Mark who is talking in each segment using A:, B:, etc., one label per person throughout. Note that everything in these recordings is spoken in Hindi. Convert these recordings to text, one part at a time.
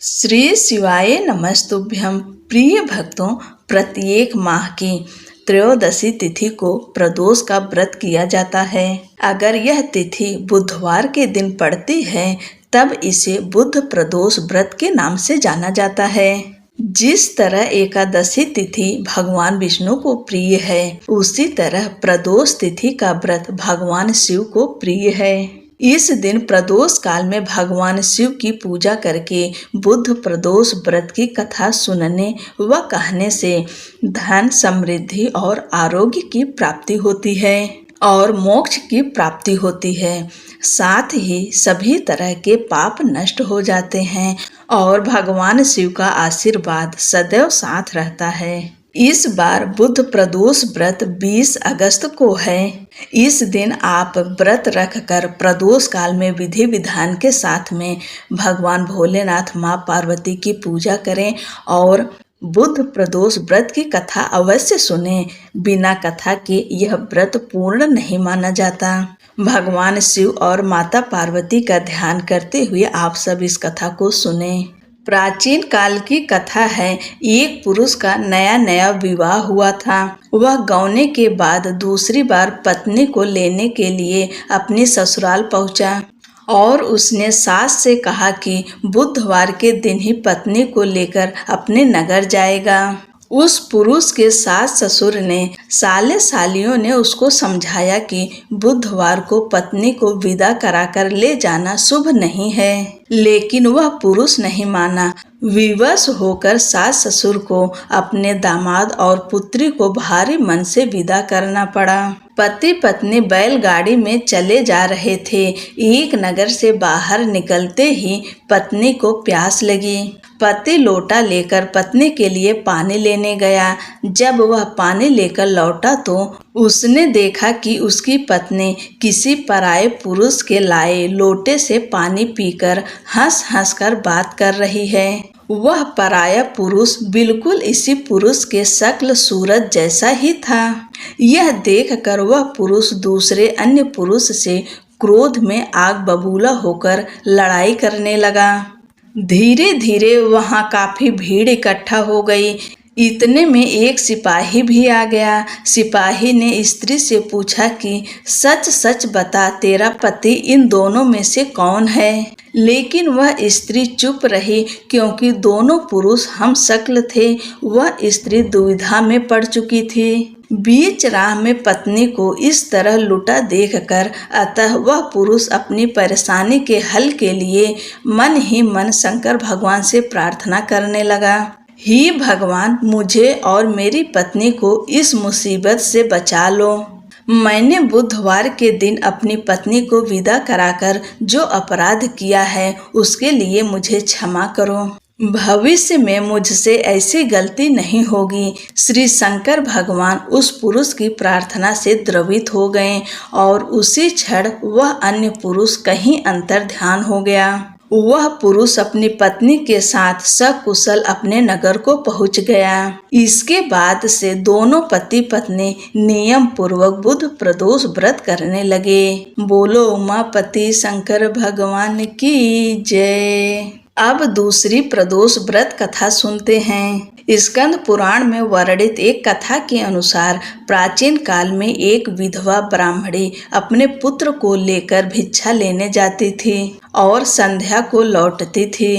A: श्री शिवाय नमस्तुभ्यं। प्रिय भक्तों, प्रत्येक माह की त्रयोदशी तिथि को प्रदोष का व्रत किया जाता है। अगर यह तिथि बुधवार के दिन पड़ती है तब इसे बुध प्रदोष व्रत के नाम से जाना जाता है। जिस तरह एकादशी तिथि भगवान विष्णु को प्रिय है, उसी तरह प्रदोष तिथि का व्रत भगवान शिव को प्रिय है। इस दिन प्रदोष काल में भगवान शिव की पूजा करके बुध प्रदोष व्रत की कथा सुनने व कहने से धन, समृद्धि और आरोग्य की प्राप्ति होती है और मोक्ष की प्राप्ति होती है। साथ ही सभी तरह के पाप नष्ट हो जाते हैं और भगवान शिव का आशीर्वाद सदैव साथ रहता है। इस बार बुध प्रदोष व्रत 20 अगस्त को है। इस दिन आप व्रत रखकर प्रदोष काल में विधि विधान के साथ में भगवान भोलेनाथ, माँ पार्वती की पूजा करें और बुध प्रदोष व्रत की कथा अवश्य सुने। बिना कथा के यह व्रत पूर्ण नहीं माना जाता। भगवान शिव और माता पार्वती का ध्यान करते हुए आप सब इस कथा को सुने। प्राचीन काल की कथा है। एक पुरुष का नया नया विवाह हुआ था। वह गौने के बाद दूसरी बार पत्नी को लेने के लिए अपने ससुराल पहुंचा और उसने सास से कहा कि बुधवार के दिन ही पत्नी को लेकर अपने नगर जाएगा। उस पुरुष के सास ससुर ने, साले सालियों ने उसको समझाया कि बुधवार को पत्नी को विदा कराकर ले जाना शुभ नहीं है, लेकिन वह पुरुष नहीं माना। विवश होकर सास ससुर को अपने दामाद और पुत्री को भारी मन से विदा करना पड़ा। पति पत्नी बैलगाड़ी में चले जा रहे थे। एक नगर से बाहर निकलते ही पत्नी को प्यास लगी। पति लोटा लेकर पत्नी के लिए पानी लेने गया। जब वह पानी लेकर लौटा तो उसने देखा कि उसकी पत्नी किसी पराये पुरुष के लाए लोटे से पानी पीकर हंस हंस कर बात कर रही है। वह पराया पुरुष बिल्कुल इसी पुरुष के शक्ल सूरत जैसा ही था। यह देखकर वह पुरुष दूसरे अन्य पुरुष से क्रोध में आग बबूला होकर लड़ाई करने लगा। धीरे धीरे वहां काफी भीड़ इकट्ठा हो गई। इतने में एक सिपाही भी आ गया। सिपाही ने स्त्री से पूछा कि सच सच बता, तेरा पति इन दोनों में से कौन है? लेकिन वह स्त्री चुप रही, क्योंकि दोनों पुरुष हम शक्ल थे। वह स्त्री दुविधा में पड़ चुकी थी। बीच राह में पत्नी को इस तरह लुटा देखकर अतः वह पुरुष अपनी परेशानी के हल के लिए मन ही मन शंकर भगवान से प्रार्थना करने लगा। हे भगवान, मुझे और मेरी पत्नी को इस मुसीबत से बचा लो। मैंने बुधवार के दिन अपनी पत्नी को विदा कराकर जो अपराध किया है उसके लिए मुझे क्षमा करो। भविष्य में मुझसे ऐसी गलती नहीं होगी। श्री शंकर भगवान उस पुरुष की प्रार्थना से द्रवित हो गए और उसी क्षण वह अन्य पुरुष कहीं अंतर ध्यान हो गया। वह पुरुष अपनी पत्नी के साथ सकुशल अपने नगर को पहुंच गया। इसके बाद से दोनों पति पत्नी नियम पूर्वक बुध प्रदोष व्रत करने लगे। बोलो उमापति शंकर भगवान की जय। अब दूसरी प्रदोष व्रत कथा सुनते हैं। स्कंद पुराण में वर्णित एक कथा के अनुसार प्राचीन काल में एक विधवा ब्राह्मणी अपने पुत्र को लेकर भिक्षा लेने जाती थी और संध्या को लौटती थी।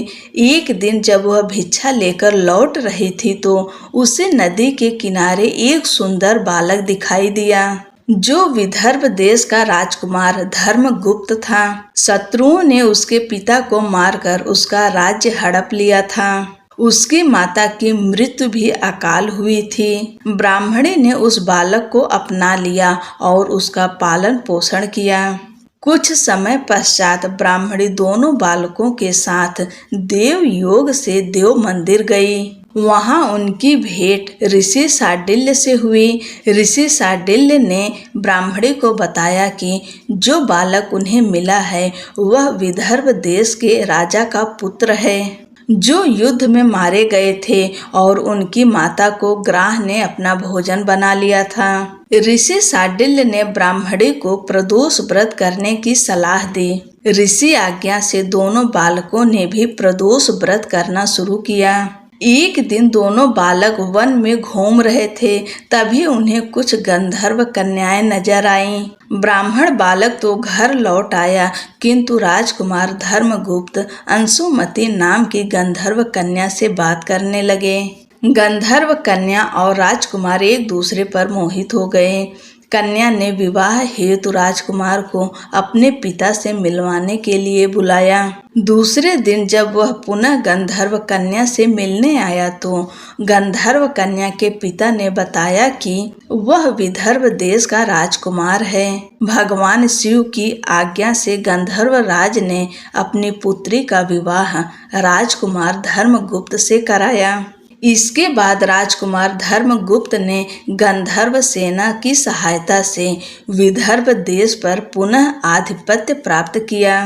A: एक दिन जब वह भिक्षा लेकर लौट रही थी तो उसे नदी के किनारे एक सुंदर बालक दिखाई दिया, जो विदर्भ देश का राजकुमार धर्मगुप्त था। शत्रुओं ने उसके पिता को मारकर उसका राज्य हड़प लिया था। उसकी माता की मृत्यु भी अकाल हुई थी। ब्राह्मणी ने उस बालक को अपना लिया और उसका पालन पोषण किया। कुछ समय पश्चात ब्राह्मणी दोनों बालकों के साथ देव योग से देव मंदिर गई। वहां उनकी भेंट ऋषि शांडिल्य से हुई। ऋषि शांडिल्य ने ब्राह्मणी को बताया कि जो बालक उन्हें मिला है वह विदर्भ देश के राजा का पुत्र है, जो युद्ध में मारे गए थे और उनकी माता को ग्राह ने अपना भोजन बना लिया था। ऋषि शांडिल्य ने ब्राह्मणी को प्रदोष व्रत करने की सलाह दी। ऋषि आज्ञा से दोनों बालकों ने भी प्रदोष व्रत करना शुरू किया। एक दिन दोनों बालक वन में घूम रहे थे, तभी उन्हें कुछ गंधर्व कन्याएं नजर आईं। ब्राह्मण बालक तो घर लौट आया, किंतु राजकुमार धर्मगुप्त अंशुमति नाम की गंधर्व कन्या से बात करने लगे। गंधर्व कन्या और राजकुमार एक दूसरे पर मोहित हो गए। कन्या ने विवाह हेतु राजकुमार को अपने पिता से मिलवाने के लिए बुलाया। दूसरे दिन जब वह पुनः गंधर्व कन्या से मिलने आया तो गंधर्व कन्या के पिता ने बताया कि वह विदर्भ देश का राजकुमार है। भगवान शिव की आज्ञा से गंधर्व राज ने अपनी पुत्री का विवाह राजकुमार धर्मगुप्त से कराया। इसके बाद राजकुमार धर्मगुप्त ने गंधर्व सेना की सहायता से विदर्भ देश पर पुनः आधिपत्य प्राप्त किया।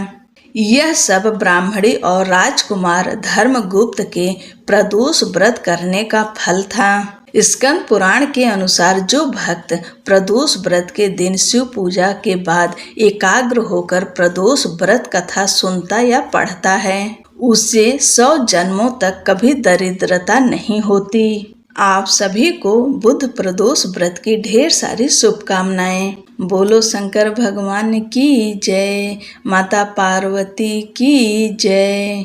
A: यह सब ब्राह्मणी और राजकुमार धर्मगुप्त के प्रदोष व्रत करने का फल था। स्कंद पुराण के अनुसार जो भक्त प्रदोष व्रत के दिन शिव पूजा के बाद एकाग्र होकर प्रदोष व्रत कथा सुनता या पढ़ता है, उसे 100 जन्मों तक कभी दरिद्रता नहीं होती। आप सभी को बुध प्रदोष व्रत की ढेर सारी शुभकामनाएं। बोलो शंकर भगवान की जय, माता पार्वती की जय।